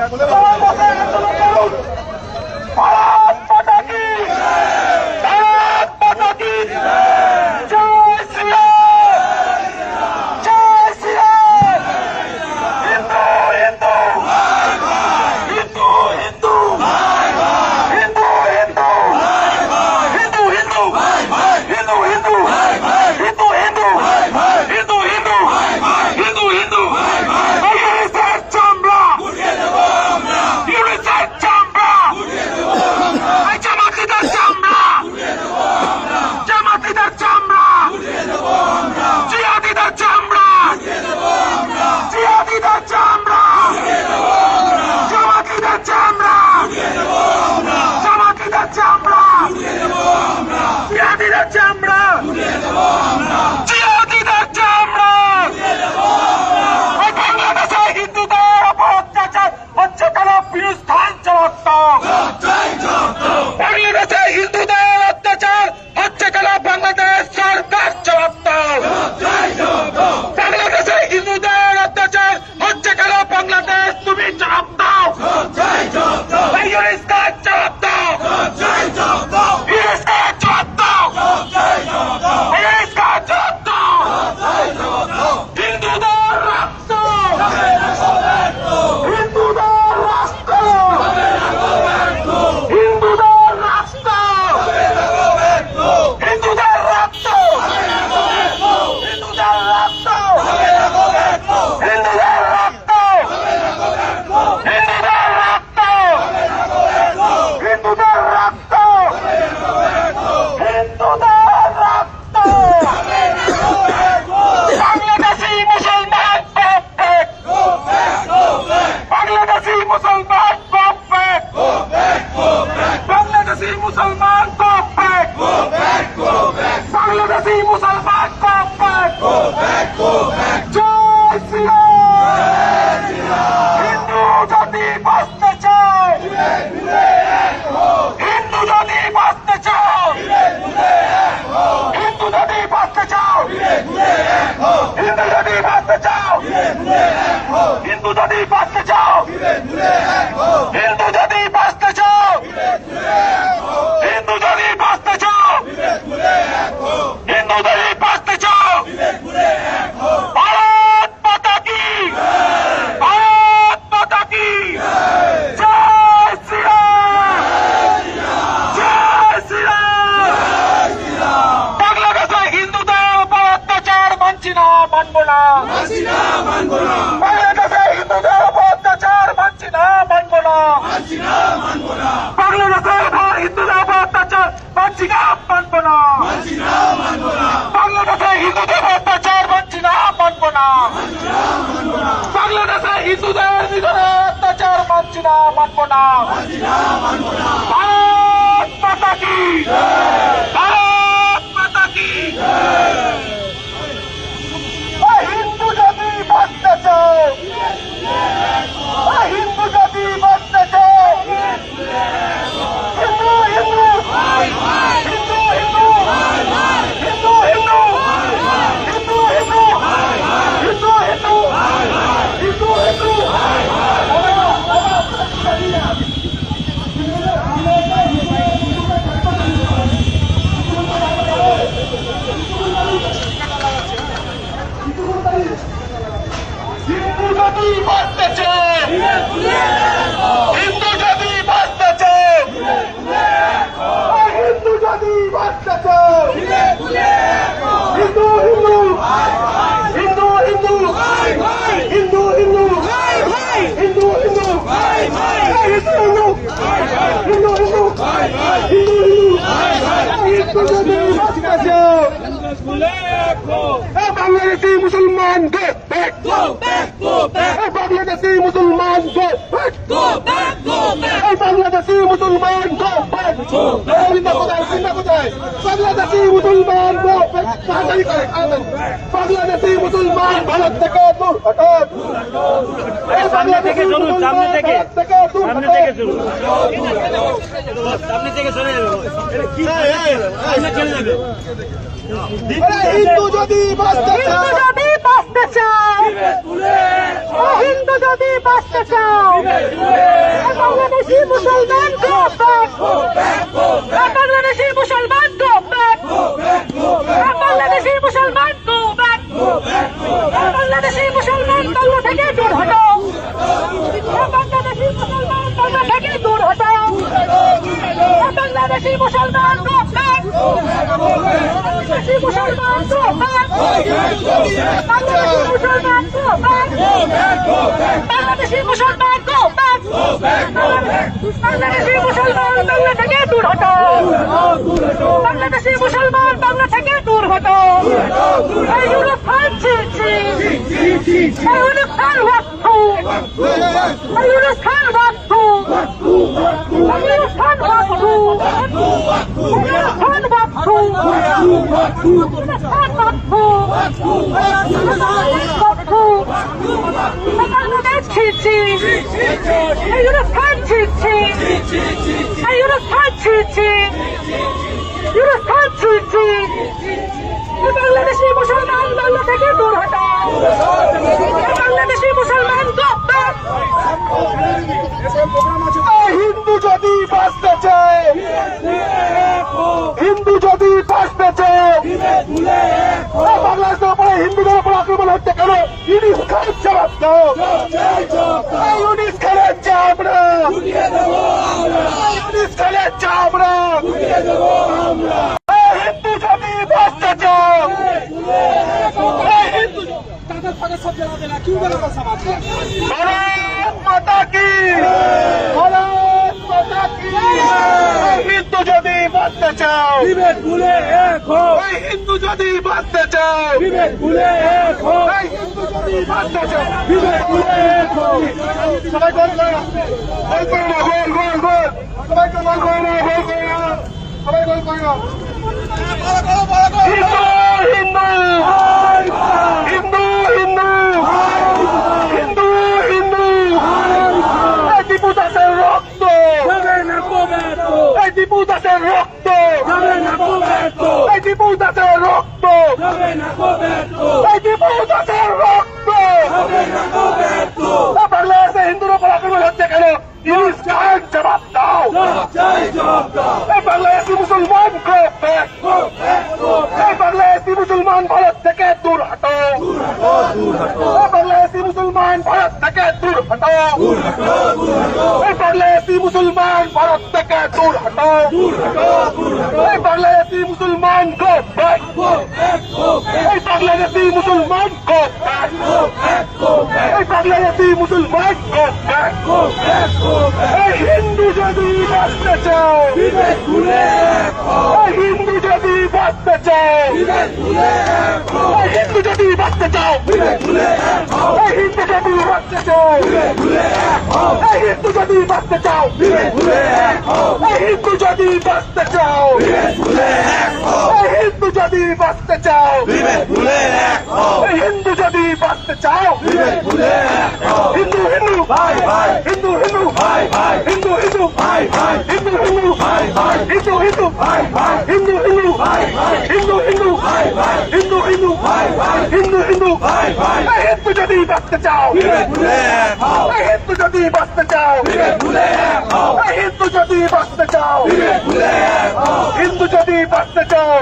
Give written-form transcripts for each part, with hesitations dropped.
ভারত মাতা কি, ভারত মাতা কি, জয় শ্রীরাম, জয় শ্রীরাম। হিন্দু হিন্দু হিন্দু হিন্দু হিন্দু হিন্দু হিন্দু হিন্দু হিন্দু হিন্দু হিন্দু হিন্দু হিন্দু হিন্দু হিন্দু ইউনিসেফ চামড়া, ইউনিসেফ চামড়া, জামাতিদার চামড়া, জামাতিদার চামড়া, জিহাদিদার চামড়া, জিহাদিদার চামড়া, জামাতিদার চামড়া, জামাতিদার চামড়া, জিহাদিদার চামড়া, জিহাদিদার চামড়া। বাংলাদেশে হিন্দুদের উপর অত্যাচার হচ্ছে কেন? ফিলিস্তিন জবাব দাও। বাংলাদেশে হিন্দুদের অত্যাচার হচ্ছে কেন? বাংলাদেশ সরকার জবাব দাও। বাংলাদেশে হিন্দুদের অত্যাচার হচ্ছে কেন? বাংলাদেশ তুমি জবাব দাও। ইউনিসেফ জবাব দাও। ইউনিসেফ জবাব দাও। ইউনিসেফ জবাব দাও। হিন্দুদের রক্ত, হিন্দুদের রক্ত, হিন্দুদের রক্ত, হিন্দুদের রক্ত, হিন্দুদের রক্ত, হিন্দুদের রক্ত, হিন্দুদের রক্ত, হিন্দুদের রক্ত, হিন্দুদের রক্ত। বাংলাদেশি মুসলমান go back, বাংলাদেশি মুসলমান go back, বাংলাদেশি মুসলমান go back, বাংলাদেশি মুসলমান go back, জয় শ্রীরাম। হিন্দু জাতি বাঁচতে চায়, হিন্দু জাতি বাঁচতে চাও, হিন্দু জাতি বাঁচতে চাও, হিন্দু জাতি বাঁচতে চাও, হিন্দু জাতি বাঁচতে চাও, হিন্দু জাতি বাঁচতে চাও, হিন্দু জাতি বাঁচতে চাও, হিন্দু জাতি বাঁচতে চাও। ভারত মাতা কি, ভারত মাতা কি, জয় শ্রীরাম, জয় শ্রীরাম। বাংলাদেশে হিন্দুদের উপর অত্যাচার মানছি না, মানব না। বাংলাদেশে হিন্দুদের উপর অত্যাচার মানছি না, মানব না। বাংলাদেশে হিন্দুদের উপর অত্যাচার মানছি না, মানব না। বাংলাদেশে হিন্দুদের উপর অত্যাচার মানছি না, মানব না। বাংলাদেশে হিন্দুদের ভিতরে অত্যাচার মানছি না, মানব না। ভারত মাতা কি, ভারত মাতা কি। হিন্দু জাতি বাঁচতে চাও, হিন্দু জাতি বাঁচতে চাও। হিন্দু হিন্দু হিন্দু হিন্দু হিন্দু হিন্দু হিন্দু হিন্দু হিন্দু হিন্দু হিন্দু হিন্দু। হিন্দু জাতি বাঁচতে চায়, হিন্দু জাতি বাঁচতে চায়, হিন্দু জাতি বাঁচতে চায়। হিন্দু হিন্দু হিন্দু হিন্দু হিন্দু হিন্দু হিন্দু হিন্দু হিন্দু হিন্দু হিন্দু হিন্দু জাতি বাঁচতে চায়। বাংলাদেশি মুসলমান go back, বাংলাদেশি মুসলমান go back, বাংলাদেশি মুসলমান go back। কোথায় কোথায় বাংলাদেশি মুসলমান go back, বাংলাদেশি মুসলমান ভারত থেকে go দূর হটান, এই সামনে থেকে চলুন, সামনে থেকে দূর সামনে হটান। থেকে চলুন, সামনে থেকে চলে যাবে, সামনে চলে যাবে। হিন্দু যদি বাঁচতে চায়, যদি বাঁচতে চাও, হিন্দু যদি বাঁচতে চাও, বাংলাদেশি মুসলমান go back, বাংলাদেশি মুসলমান go back, বাংলাদেশি মুসলমান go back, বাংলাদেশি মুসলমান বাংলা থেকে দূর হটো, বাংলাদেশি মুসলমান বাংলা থেকে দূর হটো, বাংলাদেশি মুসলমান go back, বাংলাদেশি মুসলমান go back, বাংলাদেশি মুসলমান go back, বাংলাদেশি মুসলমান go back, বাংলাদেশি মুসলমান বাংলা থেকে দূর হটো, বাংলাদেশি মুসলমান বাংলা থেকে দূর হটো, এই ইউরোপান চিঠি, এই ইউরোপান ওয়াক্তু, এই ইউরোপান ওয়াক্তু, এই ইউরোপান ওয়াক্তু, এই ইউরোপান ওয়াক্তু, বাংলাদেশ চিঠি, এই ইউরোপান চিঠি, এই ইউরোপান চিঠি, ইউরোপান চিঠি, বাংলাদেশি মুসলমান বাংলা থেকে দূর হটো, বাংলাদেশি মুসলমান go back, হিন্দু যদি বাঁচতে চায়, হিন্দু যদি বাঁচতে চায়, বাংলাদেশের উপরে হিন্দুদের উপর আক্রমণ হচ্ছে কেন? ইউনিস খানের জবাব দাও, ইউনিস খানের চামড়া, ইউনিস খানের চামড়া, হিন্দু যদি বাঁচতে চাও, হিন্দু भारत माता की, भारत माता की, हिंदू যদি বাঁচতে চাও, ভুলে এক হো, হিন্দু যদি বাঁচতে চাও, ভুলে এক হো, হিন্দু যদি বাঁচতে চাও, ভুলে এক হো। সবাই গোল করে না, গোল করে না, গোল গোল গোল, সবাইকে গোল করে না, গোল করে না, সবাই গোল করে না। হিন্দু হিন্দু হিন্দু হিন্দু হিন্দু হিন্দু, এই টিপু দাসের রক্ত, যাবে না কবেতো, এই টিপু দাসের রক্ত, যাবে না কবেতো, এই টিপু দাসের রক্ত, যাবে না কবেতো, এই টিপু দাসের রক্ত, যাবে না কবেতো। বাংলাদেশে হিন্দুর উপর আক্রমণ হচ্ছে কেন? ইউনিস খান জবাব দাও, জয় জয় জয়, এই বাংলাদেশি মুসলমান go back, এই বাংলাদেশি মুসলমান ভারত থেকে দূর হটো, এই বাংলাদেশি মুসলমান ভারত থেকে দূর হটো, এই বাংলাদেশি মুসলমান ভারত থেকে দূর হটো, এই বাংলাদেশি মুসলমান go back, এই বাংলাদেশি মুসলমান go back, এই বাংলাদেশি মুসলমান go back, এই হিন্দু যদি বাঁচতে চাও, ভুলে এক হো, এই হিন্দু যদি বাঁচতে চাও, এই হিন্দু যদি বাঁচতে চাও, ভুলে এক হো, এই হিন্দু যদি বাঁচতে চাও, ভুলে এক হো, এই হিন্দু যদি বাঁচতে চাও, ভুলে এক হো, এই হিন্দু যদি বাঁচতে চাও, ভুলে এক হো, এই হিন্দু যদি বাঁচতে চাও, ভুলে এক হো, এই হিন্দু যদি বাঁচতে চাও, ভুলে এক হো, হিন্দু হিন্দু ভাই ভাই, হিন্দু হিন্দু ভাই ভাই, হিন্দু হিন্দু ভাই ভাই, হিন্দু হিন্দু ভাই ভাই, হিন্দু হিন্দু ভাই ভাই, হিন্দু হিন্দু ভাই ভাই, হিন্দু হিন্দু ভাই ভাই, হিন্দু হিন্দু ভাই ভাই, হিন্দু হিন্দু ভাই ভাই, এই হিন্দু যদি বাঁচতে চাও, ভুলে এক হো, এই হিন্দু যদি বাঁচতে চাও, ভুলে এক হো, এই হিন্দু যদি বাঁচতে চাও, ভুলে এক হো, হিন্দু যদি বাঁচতে চাও,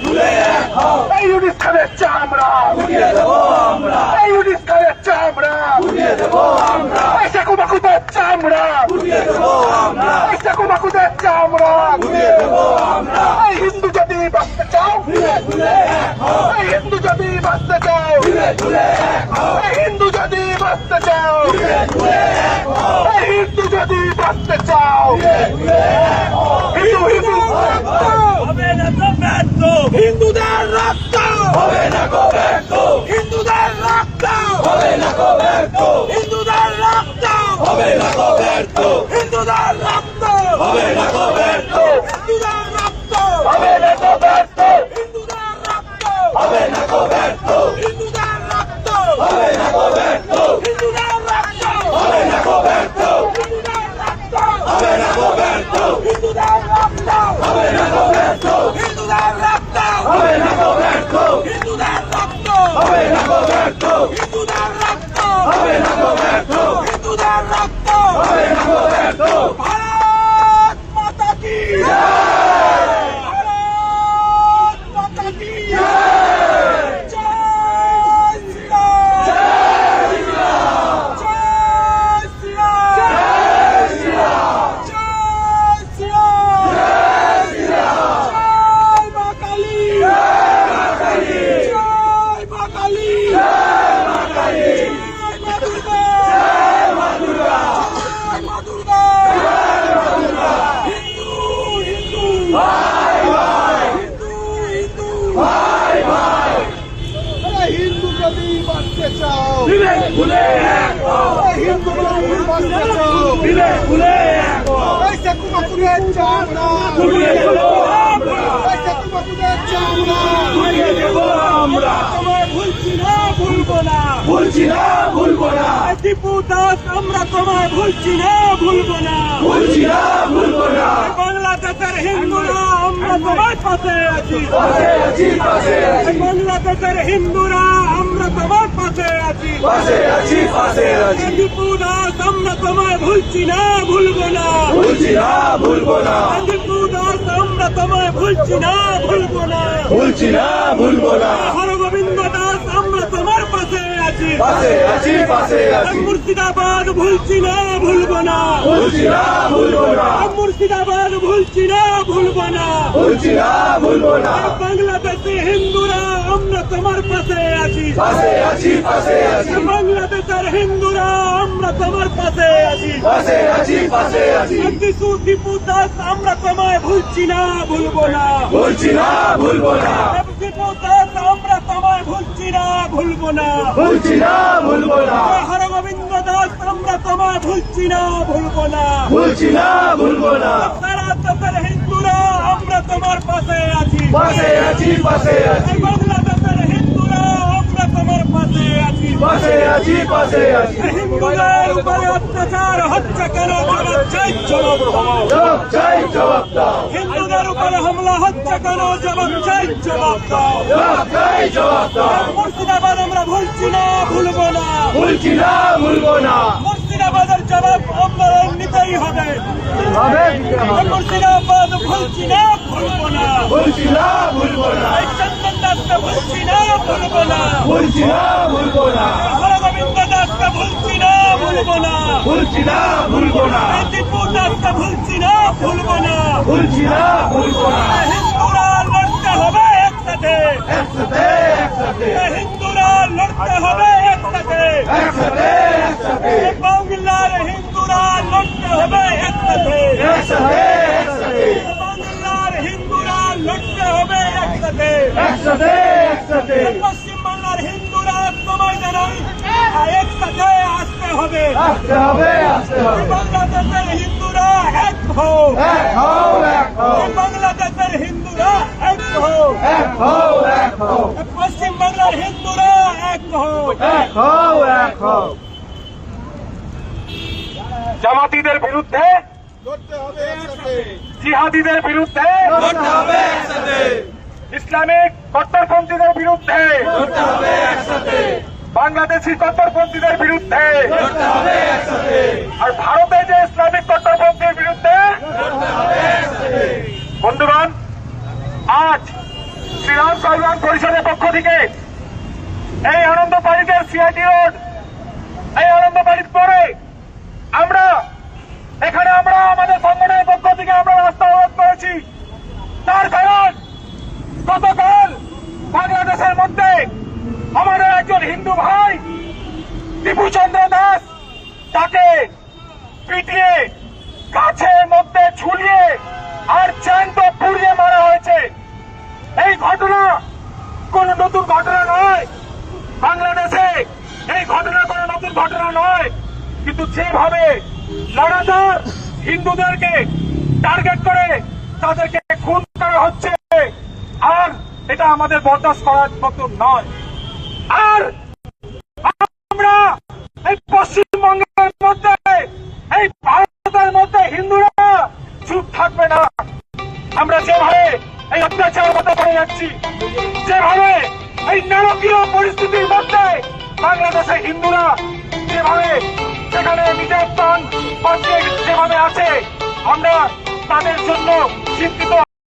ভুলে এক হো, এই ইউনিস খানের চামড়া, উড়িয়ে দেবো আমরা, এই ইউনিস খানের চামড়া, উড়িয়ে দেবো আমরা, এই সেকুমাকুদের চামড়া, উড়িয়ে দেবো আমরা, এই সেকুমাকুদের চামড়া, উড়িয়ে দেবো আমরা, এই হিন্দু যদি বাঁচতে চাও, ভুলে এক হো, এই হিন্দু যদি বাঁচতে চাও, ভুলে এক হো, এই হিন্দু যদি বাঁচতে চাও, ভুলে এক হো, এই হিন্দু যদি বাঁচতে চাও, ভুলে এক হো, হিন্দু হিন্দু হবে না তো ব্যর্থ, হিন্দুদের রক্ত, হবে না গো ব্যর্থ, হিন্দুদের রক্ত, হবে না গো ব্যর্থ, হিন্দুদের রক্ত, হবে না গো ব্যর্থ, হিন্দুদের রক্ত, হবে না গো ব্যর্থ, হিন্দুদের রক্ত, হবে না গো ব্যর্থ, হিন্দুদের রক্ত, হবে না গো ব্যর্থ, হিন্দুদের রক্ত, হবে না গো ব্যর্থ। বিলে বুলে এক হও। এই সেকুমাপুরের চামড়া উড়িয়ে দেবো আমরা, এই সেকুমাপুরের চামড়া উড়িয়ে দেবো আমরা। তোমায় ভুলছি না, ভুলবো না। ভুলছি না, ভুলবো না, দীপু দাস, আমরা তোমায় ভুলছি না, ভুলবো না। ভুলছি না, ভুলবো না। বাংলাদেশের হিন্দুরা আমরা তোমার পাশে আছি। পাশে আছি, পাশে আছি, বাংলাদেশের হিন্দুরা আমরা তোমার পাশে আছি। পাশে আছি, পাশে আছি। দীপু দাস, আমরা তোমায় ভুলছি না, ভুলবো না। ভুলছি না, ভুলবো না, দীপু দাস, আমরা তোমায় ভুলছি না, ভুলবো না। ভুলছি না, ভুলবো না। হরগোবিন্দ দাস, আমরা তোমার পাশে আছি। পাশে আছি, পাশে আছি। মুর্শিদাবাদ ভুলছি না, ভুলবো না। ভুলছি না, ভুলবো না, মুর্শিদাবাদ ভুলছি না, ভুলবো না। ভুলছি না, ভুলবো না। বাংলাদেশে হিন্দুরা আমরা তোমার পাশে আছি। পাশে আছি, পাশে আছি, বাংলাদেশের হিন্দুরা আমরা তোমার পাশে আছি। পাশে আছি, পাশে আছি। দীপু দাস, আমরা তোমায় ভুলছি না, ভুলবো না। ভুলছি না, ভুলবো না, দীপু দাস, আমরা তোমায় ভুলছি না, ভুলবো না। ভুলছি না, ভুলবো না, হরগোবিন্দ দাস, আমরা তোমায় ভুলছি না, ভুলবো না। ভুলছি না, ভুলবো না। সারা দেশের হিন্দুরা আমরা তোমার পাশে আছি। পাশে আছি, পাশে আছি, বাংলাদেশের হিন্দুরা আমরা তোমার পাশে আছি। পাশে আছি, পাশে আছি। হিন্দুদের উপরে অত্যাচার হচ্ছে কেন? জবাব চাই, জবাব দাও। জবাব চাই, জবাব দাও। হিন্দুদের উপরে হামলা হচ্ছে কেন? জবাব চাই, জবাব দাও। জবাব চাই, জবাব দাও। মুর্শিদাবাদ আমরা ভুলছি না, ভুলবো না। ভুলছি না, ভুলবো না। মুর্শিদাবাদের জবাব আমাদের নিতেই হবে। মুর্শিদাবাদ ভুলছি না, ভুলবো না। ভুলছি না, ভুলবো না, এই চন্দন দাসকে ভুলছি না, ভুলবো না। ভুলছি না, ভুলবো না, হরগোবিন্দ দাসকে ভুলছি না, ভুলবো না। ভুলছি না, ভুলবো না, এই দীপু দাসকে ভুলছি না, ভুলবো না। ভুলছি না, ভুলবো না। হিন্দুরা লড়তে হবে একসাথে। একসাথে, একসাথে, হিন্দুরা লড়তে হবে একসাথে। একসাথে, একসাথে, বাংলার হিন্দুরা লড়তে হবে একসাথে। একসাথে, একসাথে, বাংলার হিন্দুরা লড়তে হবে একসাথে। একসাথে, একসাথে। পশ্চিমবাংলার হিন্দুরা সময় জানাই একসাথে আসতে হবে। আসতে হবে, আসতে হবে। বাংলাদেশের হিন্দুরা এক হও। এক হও, এক হও, বাংলাদেশের হিন্দুরা এক হও। এক হও, এক হও, পশ্চিমবাংলার হিন্দুরা এক হও। এক হও, এক হও। জামাতিদের বিরুদ্ধে, লড়তে হবে একসাথে, জিহাদিদের বিরুদ্ধে, লড়তে হবে একসাথে, ইসলামিক কট্টরপন্থীদের বিরুদ্ধে, লড়তে হবে একসাথে, বাংলাদেশি কট্টরপন্থীদের বিরুদ্ধে, লড়তে হবে একসাথে, আর ভারতে যে ইসলামিক কট্টরপন্থীর বিরুদ্ধে। লড়তে হবে একসাথে। বন্ধুগণ, আজ শ্রীরাম সাইবান পরিষদের পক্ষ থেকে এই আনন্দবাড়িদের সিআইটি রোড, এই আনন্দবাড়ির পরে আমরা আমাদের সংগঠনের পক্ষ থেকে আমরা রাস্তা অবরোধ করেছি। তার কারণ গতকাল বাংলাদেশের মধ্যে আমাদের একজন হিন্দু ভাই দীপু চন্দ্র দাস, তাকে পিটিয়ে গাছের মধ্যে ঝুলিয়ে আর জ্যান্ত পুড়িয়ে মারা হয়েছে। এই ঘটনা কোন নতুন ঘটনা নয়, বাংলাদেশে এই ঘটনা কোন নতুন ঘটনা নয়, কিন্তু যেভাবে লাগাতার হিন্দুদেরকে টার্গেট করে তাদেরকে খুন করা হচ্ছে, আর এটা আমাদের বরদাস্ত করার মতো নয়। আর আমরা এই পশ্চিমবঙ্গের মধ্যে, এই ভারতের মধ্যে হিন্দুরা চুপ থাকবে না। আমরা যেভাবে এই অত্যাচারের মধ্যে পড়ে যাচ্ছি, যেভাবে এই নারকীয় পরিস্থিতির মধ্যে বাংলাদেশে হিন্দুরা যেভাবে সেখানে নির্যাতন যেভাবে আছে, আমরা তাদের জন্য চিন্তিত।